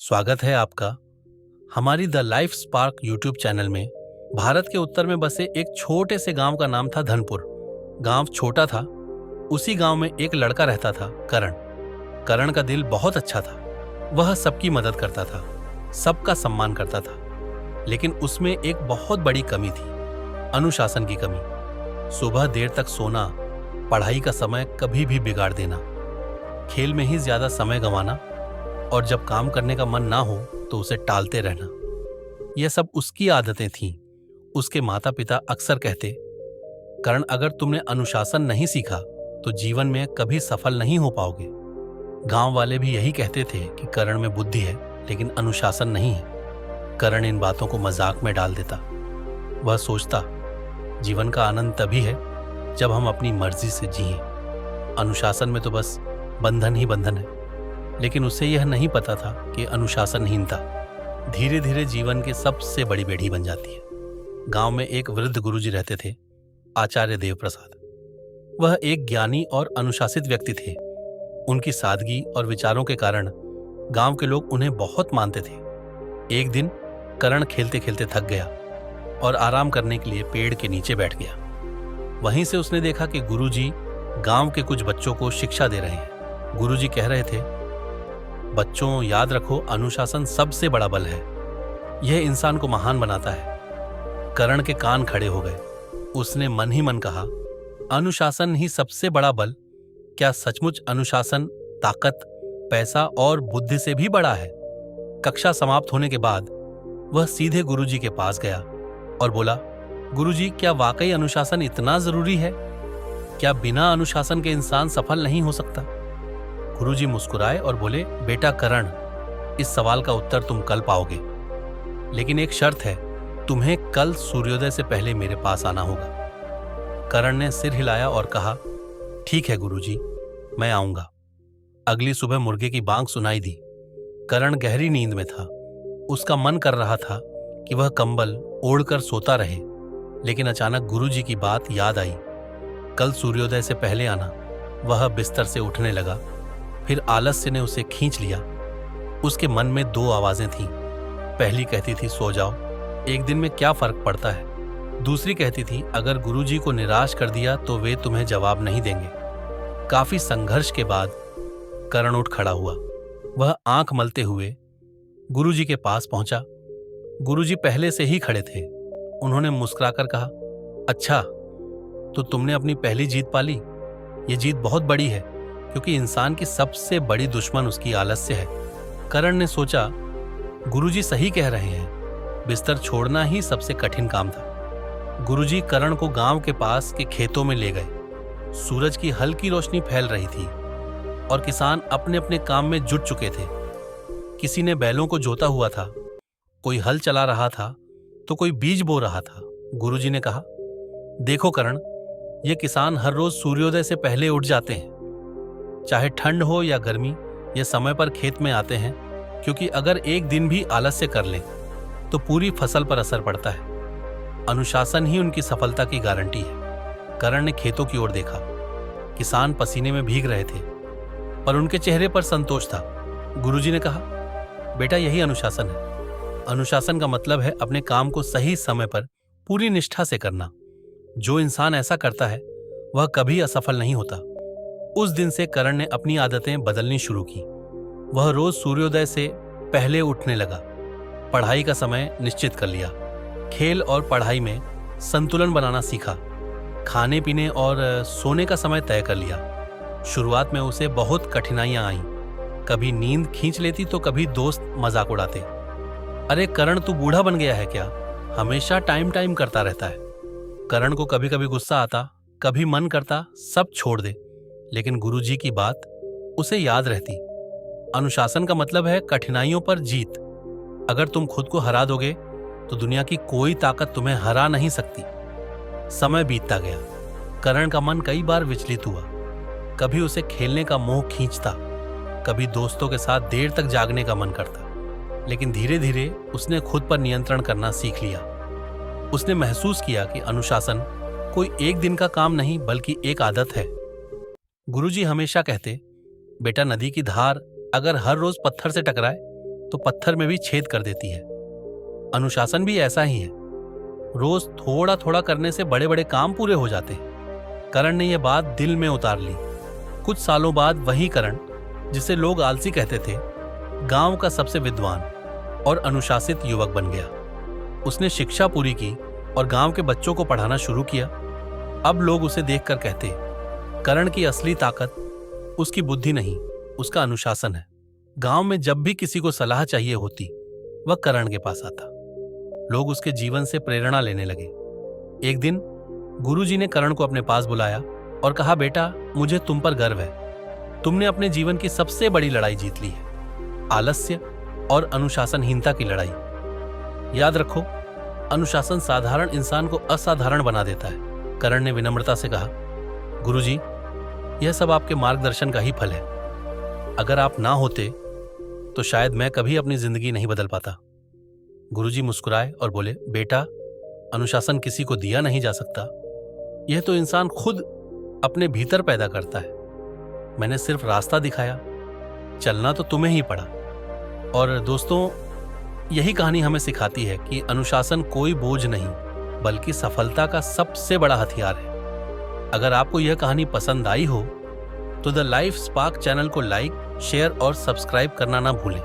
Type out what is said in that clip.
स्वागत है आपका हमारी the life spark YouTube channel में। भारत के उत्तर में बसे एक छोटे से गांव का नाम था धनपुर। गांव छोटा था। उसी गांव में एक लड़का रहता था, करण। करण का दिल बहुत अच्छा था। वह सबकी मदद करता था, सबका सम्मान करता था। लेकिन उसमें एक बहुत बड़ी कमी थी, अनुशासन की कमी। सुबह देर तक सोना, पढ़ाई का समय कभी भी बिगाड़ देना, खेल में ही ज्यादा समय गंवाना और जब काम करने का मन ना हो तो उसे टालते रहना, यह सब उसकी आदतें थीं। उसके माता पिता अक्सर कहते, करण, अगर तुमने अनुशासन नहीं सीखा तो जीवन में कभी सफल नहीं हो पाओगे। गांव वाले भी यही कहते थे कि करण में बुद्धि है लेकिन अनुशासन नहीं है। करण इन बातों को मजाक में डाल देता। वह सोचता, जीवन का आनंद तभी है जब हम अपनी मर्जी से जिएं। अनुशासन में तो बस बंधन ही बंधन है। लेकिन उसे यह नहीं पता था कि अनुशासनहीनता धीरे धीरे जीवन के सबसे बड़ी बेड़ी बन जाती है। गांव में एक वृद्ध गुरुजी रहते थे, आचार्य देव प्रसाद। वह एक ज्ञानी और अनुशासित व्यक्ति थे। उनकी सादगी और विचारों के कारण गांव के लोग उन्हें बहुत मानते थे। एक दिन करण खेलते खेलते थक गया और आराम करने के लिए पेड़ के नीचे बैठ गया। वहीं से उसने देखा कि गुरुजी गांव के कुछ बच्चों को शिक्षा दे रहे हैं। गुरुजी कह रहे थे, बच्चों, याद रखो, अनुशासन सबसे बड़ा बल है। यह इंसान को महान बनाता है। करण के कान खड़े हो गए। उसने मन ही मन कहा, अनुशासन ही सबसे बड़ा बल? क्या सचमुच अनुशासन ताकत, पैसा और बुद्धि से भी बड़ा है? कक्षा समाप्त होने के बाद वह सीधे गुरुजी के पास गया और बोला, गुरुजी, क्या वाकई अनुशासन इतना जरूरी है? क्या बिना अनुशासन के इंसान सफल नहीं हो सकता? गुरुजी मुस्कुराए और बोले, बेटा करण, इस सवाल का उत्तर तुम कल पाओगे, लेकिन एक शर्त है, तुम्हें कल सूर्योदय से पहले मेरे पास आना होगा। करण ने सिर हिलाया और कहा, ठीक है गुरुजी, मैं आऊंगा। अगली सुबह मुर्गे की बांग सुनाई दी। करण गहरी नींद में था। उसका मन कर रहा था कि वह कंबल ओढ़कर सोता रहे, लेकिन अचानक गुरुजी की बात याद आई। कल सूर्योदय से पहले आना। वह बिस्तर से उठने लगा, फिर आलस्य ने उसे खींच लिया। उसके मन में दो आवाजें थीं। पहली कहती थी, सो जाओ, एक दिन में क्या फर्क पड़ता है। दूसरी कहती थी, अगर गुरुजी को निराश कर दिया तो वे तुम्हें जवाब नहीं देंगे। काफी संघर्ष के बाद करण उठ खड़ा हुआ। वह आंख मलते हुए गुरुजी के पास पहुंचा। गुरुजी पहले से ही खड़े थे। उन्होंने मुस्कुराकर कहा, अच्छा, तो तुमने अपनी पहली जीत पा ली। ये जीत बहुत बड़ी है, क्योंकि इंसान की सबसे बड़ी दुश्मन उसकी आलस्य है। करण ने सोचा, गुरुजी सही कह रहे हैं। बिस्तर छोड़ना ही सबसे कठिन काम था। गुरुजी करण को गांव के पास के खेतों में ले गए। सूरज की हल्की रोशनी फैल रही थी और किसान अपने अपने काम में जुट चुके थे। किसी ने बैलों को जोता हुआ था, कोई हल चला रहा था तो कोई बीज बो रहा था। गुरुजी ने कहा, देखो करण, ये किसान हर रोज सूर्योदय से पहले उठ जाते हैं। चाहे ठंड हो या गर्मी, ये समय पर खेत में आते हैं, क्योंकि अगर एक दिन भी आलस्य कर लें तो पूरी फसल पर असर पड़ता है। अनुशासन ही उनकी सफलता की गारंटी है। करण ने खेतों की ओर देखा। किसान पसीने में भीग रहे थे, पर उनके चेहरे पर संतोष था। गुरुजी ने कहा, बेटा, यही अनुशासन है। अनुशासन का मतलब है अपने काम को सही समय पर पूरी निष्ठा से करना। जो इंसान ऐसा करता है वह कभी असफल नहीं होता। उस दिन से करण ने अपनी आदतें बदलनी शुरू की। वह रोज सूर्योदय से पहले उठने लगा। पढ़ाई का समय निश्चित कर लिया। खेल और पढ़ाई में संतुलन बनाना सीखा। खाने पीने और सोने का समय तय कर लिया। शुरुआत में उसे बहुत कठिनाइयां आईं। कभी नींद खींच लेती तो कभी दोस्त मजाक उड़ाते, अरे करण, तू बूढ़ा बन गया है क्या? हमेशा टाइम टाइम करता रहता है। करण को कभी कभी गुस्सा आता, कभी मन करता सब छोड़ दे, लेकिन गुरुजी की बात उसे याद रहती। अनुशासन का मतलब है कठिनाइयों पर जीत। अगर तुम खुद को हरा दोगे तो दुनिया की कोई ताकत तुम्हें हरा नहीं सकती। समय बीतता गया। करण का मन कई बार विचलित हुआ। कभी उसे खेलने का मोह खींचता, कभी दोस्तों के साथ देर तक जागने का मन करता, लेकिन धीरे धीरे उसने खुद पर नियंत्रण करना सीख लिया। उसने महसूस किया कि अनुशासन कोई एक दिन का काम नहीं बल्कि एक आदत है। गुरुजी हमेशा कहते, बेटा, नदी की धार अगर हर रोज पत्थर से टकराए तो पत्थर में भी छेद कर देती है। अनुशासन भी ऐसा ही है। रोज थोड़ा थोड़ा करने से बड़े बड़े काम पूरे हो जाते हैं। करण ने यह बात दिल में उतार ली। कुछ सालों बाद वही करण, जिसे लोग आलसी कहते थे, गांव का सबसे विद्वान और अनुशासित युवक बन गया। उसने शिक्षा पूरी की और गांव के बच्चों को पढ़ाना शुरू किया। अब लोग उसे देखकर कहते, करण की असली ताकत उसकी बुद्धि नहीं, उसका अनुशासन है। गांव में जब भी किसी को सलाह चाहिए होती, वह करण के पास आता। लोग उसके जीवन से प्रेरणा लेने लगे। एक दिन गुरुजी ने करण को अपने पास बुलाया और कहा, बेटा, मुझे तुम पर गर्व है। तुमने अपने जीवन की सबसे बड़ी लड़ाई जीत ली है, आलस्य और अनुशासनहीनता की लड़ाई। याद रखो, अनुशासन साधारण इंसान को असाधारण बना देता है। करण ने विनम्रता से कहा, गुरुजी, यह सब आपके मार्गदर्शन का ही फल है। अगर आप ना होते तो शायद मैं कभी अपनी जिंदगी नहीं बदल पाता। गुरुजी मुस्कुराए और बोले, बेटा, अनुशासन किसी को दिया नहीं जा सकता। यह तो इंसान खुद अपने भीतर पैदा करता है। मैंने सिर्फ रास्ता दिखाया, चलना तो तुम्हें ही पड़ा। और दोस्तों, यही कहानी हमें सिखाती है कि अनुशासन कोई बोझ नहीं, बल्कि सफलता का सबसे बड़ा हथियार है। अगर आपको यह कहानी पसंद आई हो तो द लाइफ स्पार्क चैनल को लाइक, शेयर और सब्सक्राइब करना ना भूलें।